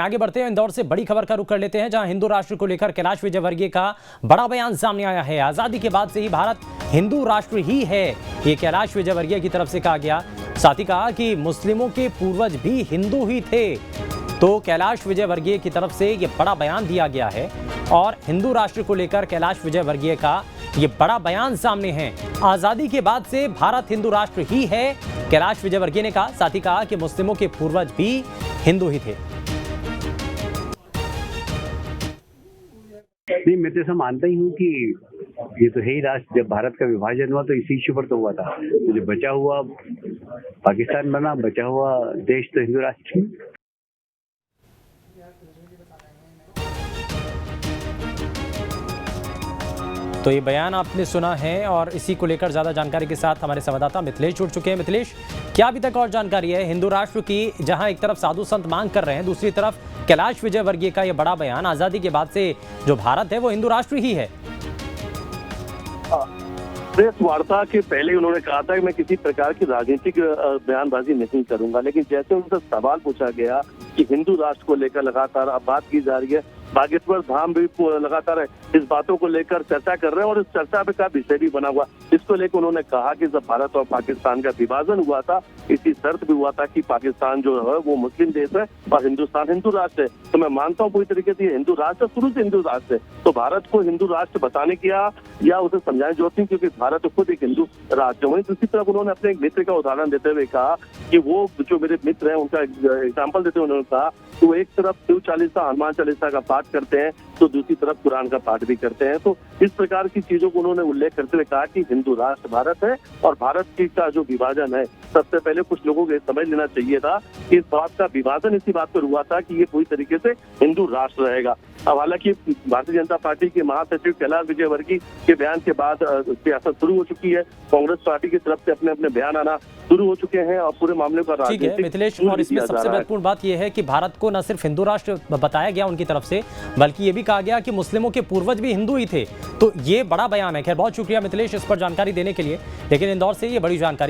वहीं आगे बढ़ते हैं, इंदौर से बड़ी खबर का रुख कर लेते हैं, जहां हिंदू राष्ट्र को लेकर कैलाश विजयवर्गीय का बड़ा बयान सामने आया है। आजादी के बाद से ही भारत हिंदू राष्ट्र ही है, ये कैलाश विजयवर्गीय की तरफ से कहा गया। साथ ही कहा कि मुस्लिमों के पूर्वज भी हिंदू ही थे। तो कैलाश विजयवर्गीय की तरफ से ये बड़ा बयान दिया गया है और हिंदू राष्ट्र को लेकर कैलाश विजयवर्गीय का ये बड़ा बयान सामने है। आजादी के बाद से भारत हिंदू राष्ट्र ही है, कैलाश विजयवर्गीय ने कहा। साथ ही कहा कि मुस्लिमों के पूर्वज भी हिंदू ही थे। नहीं, मैं तो ऐसा मानता ही हूँ कि ये तो है ही राष्ट्र। जब भारत का विभाजन हुआ तो इसी इश्यू पर तो हुआ था। तो जो बचा हुआ पाकिस्तान बना, बचा हुआ देश तो हिंदू राष्ट्र ही। तो ये बयान आपने सुना है और इसी को लेकर ज्यादा जानकारी के साथ हमारे संवाददाता मिथिलेश जुड़ चुके हैं। मिथिलेश, क्या अभी तक और जानकारी है हिंदू राष्ट्र की, जहां एक तरफ साधु संत मांग कर रहे हैं, दूसरी तरफ कैलाश विजयवर्गीय का ये बड़ा बयान। आजादी के बाद से जो भारत है वो हिंदू राष्ट्र ही है। प्रेस वार्ता के पहले उन्होंने कहा था कि मैं किसी प्रकार की राजनीतिक बयानबाजी नहीं करूंगा, लेकिन जैसे उनसे सवाल पूछा गया कि हिंदू राष्ट्र को लेकर लगातार अब बात की जा रही है, बागेश्वर धाम भी लगातार इस बातों को लेकर चर्चा कर रहे हैं और इस चर्चा का विषय भी बना हुआ। इसको लेकर उन्होंने कहा कि जब भारत और पाकिस्तान का विभाजन हुआ था, इसी शर्त भी हुआ था कि पाकिस्तान जो है वो मुस्लिम देश है और हिंदुस्तान हिंदू राष्ट्र है। तो मैं मानता हूँ पूरी तरीके से हिंदू राष्ट्र शुरू से हिंदू राष्ट्र है। तो भारत को हिंदू राष्ट्र बताने की या उसे समझाने जरूरत नहीं, क्योंकि भारत खुद एक हिंदू राष्ट्र है। वहीं दूसरी तरफ उन्होंने अपने एक मित्र का उदाहरण देते हुए कहा कि वो जो मेरे मित्र हैं उनका एग्जाम्पल देते हुए उन्होंने कहा कि वो एक तरफ शिव चालीसा, हनुमान चालीसा का पाठ करते हैं तो दूसरी तरफ कुरान का पाठ भी करते हैं। तो इस प्रकार की चीजों को उन्होंने उल्लेख करते हुए कहा कि हिंदू राष्ट्र भारत है और भारत की का जो विभाजन है, सबसे पहले कुछ लोगों को समझ लेना चाहिए था कि इस बात का विभाजन इसी बात पर हुआ था कि ये पूरी तरीके से हिंदू राष्ट्र रहेगा। अब हालांकि भारतीय जनता पार्टी के महासचिव कैलाश विजयवर्गीय के बयान के बाद सियासत शुरू हो चुकी है। कांग्रेस पार्टी की तरफ से अपने अपने बयान आना शुरू हो चुके हैं और पूरे मामले का ठीक है मिथिलेश, और इसमें सबसे महत्वपूर्ण बात यह है कि भारत को न सिर्फ हिंदू राष्ट्र बताया गया उनकी तरफ से, बल्कि ये भी कहा गया कि मुस्लिमों के पूर्वज भी हिंदू ही थे। तो ये बड़ा बयान है। खैर, बहुत शुक्रिया मिथिलेश इस पर जानकारी देने के लिए। लेकिन इंदौर से ये बड़ी जानकारी